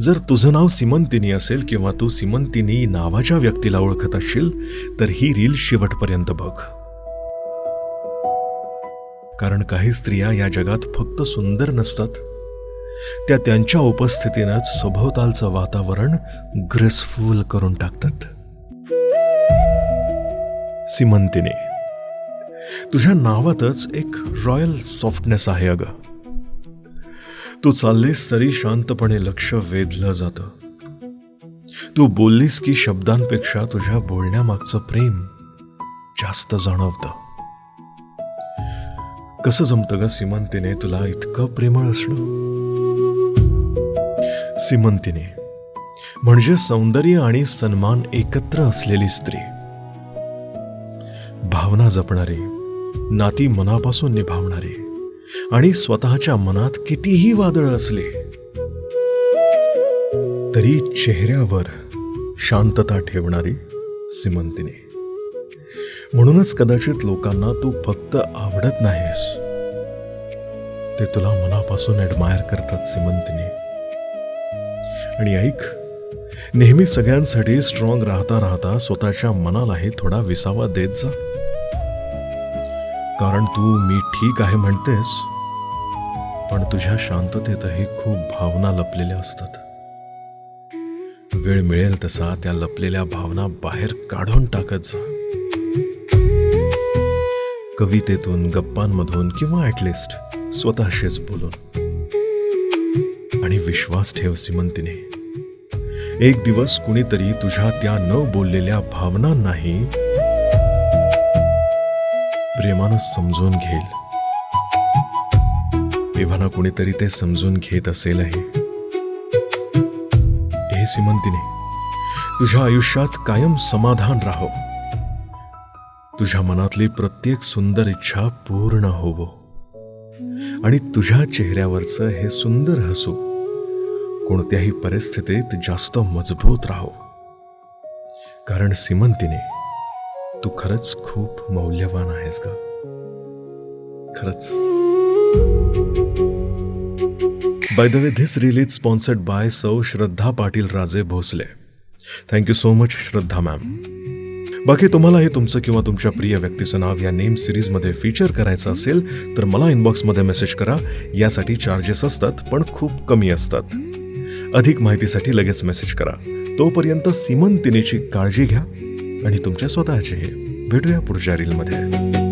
जर तुझं नाव सिमंतिनी असेल किंवा तू सिमंतिनी नावाच्या व्यक्तीला ओळखत असशील तर ही रील शेवटपर्यंत बघ. कारण काही स्त्रिया या जगात फक्त सुंदर नसतात, त्या त्यांच्या उपस्थितीनंच सभोवतालचं वातावरण ग्रेसफुल करून टाकतात. सिमंतिनी, तुझ्या नावातच एक रॉयल सॉफ्टनेस आहे अगं. तू चाललीस तरी शांतपणे लक्ष वेधलं जातं. तू बोललीस की शब्दांपेक्षा तुझ्या बोलण्यामागचं प्रेम जास्त जाणवतं. कसं जमतं ग सिमंतिने तुला इतकं प्रेमळ असणं? सिमंतिने म्हणजे सौंदर्य आणि सन्मान एकत्र असलेली स्त्री. भावना जपणारी, नाती मनापासून निभावणारी आणि स्वतःच्या मनात कितीही वादळ असले तरी चेहऱ्यावर शांतता ठेवणारी सिमंतिनी. म्हणूनच कदाचित लोकांना तू फक्त आवडत नाहीस, ते तुला मनापासून ॲडमायर करतात सिमंतिनी. आणि ऐक, नेहमी सगळ्यांसाठी स्ट्रॉंग राहता राहता स्वतःच्या मनालाही थोडा विसावा देत जा. कारण तू मी ठीक आहे म्हणतेस, पण तुझ्या शांततेतही खूप भावना लपलेल्या असतात. वेळ मिळेल तसा त्या लपलेल्या भावना बाहेर काढून टाकत जा. कवितेतून, गप्पांमधून किंवा ॲटलिस्ट स्वतःशीच बोलून. आणि विश्वास ठेव सिमंतिने, एक दिवस कुणीतरी तुझ्या त्या न बोललेल्या भावनांनाही प्रेमानं समजून घेईल. तेव्हा कुणीतरी ते समजून घेत असेलही. हे सिमंतिने, तुझ्या आयुष्यात कायम समाधान राहो. तुझ्या मनातली प्रत्येक सुंदर इच्छा पूर्ण होवो. आणि तुझ्या चेहऱ्यावरचं हे सुंदर हसू कोणत्याही परिस्थितीत जास्त मजबूत राहो. कारण सिमंतिने, तू खरंच खूप मौल्यवान आहेस ग, खरंच. By the way, this reel is sponsored by सौ श्रद्धा Patil Raje Bhosale. Thank you so much श्रद्धा मॅम. बाकी तुम्हालाही तुमचं किंवा तुमच्या प्रिय व्यक्तीचं नाव या नेम सिरीजमध्ये फीचर करायचं असेल तर मला इनबॉक्समध्ये मेसेज करा. यासाठी चार्जेस असतात, पण खूप कमी असतात. अधिक माहितीसाठी लगेच मेसेज करा. तोपर्यंत सिमंतिनीची काळजी घ्या आणि तुमच्या स्वतःचीही. भेटूया पुढच्या रीलमध्ये.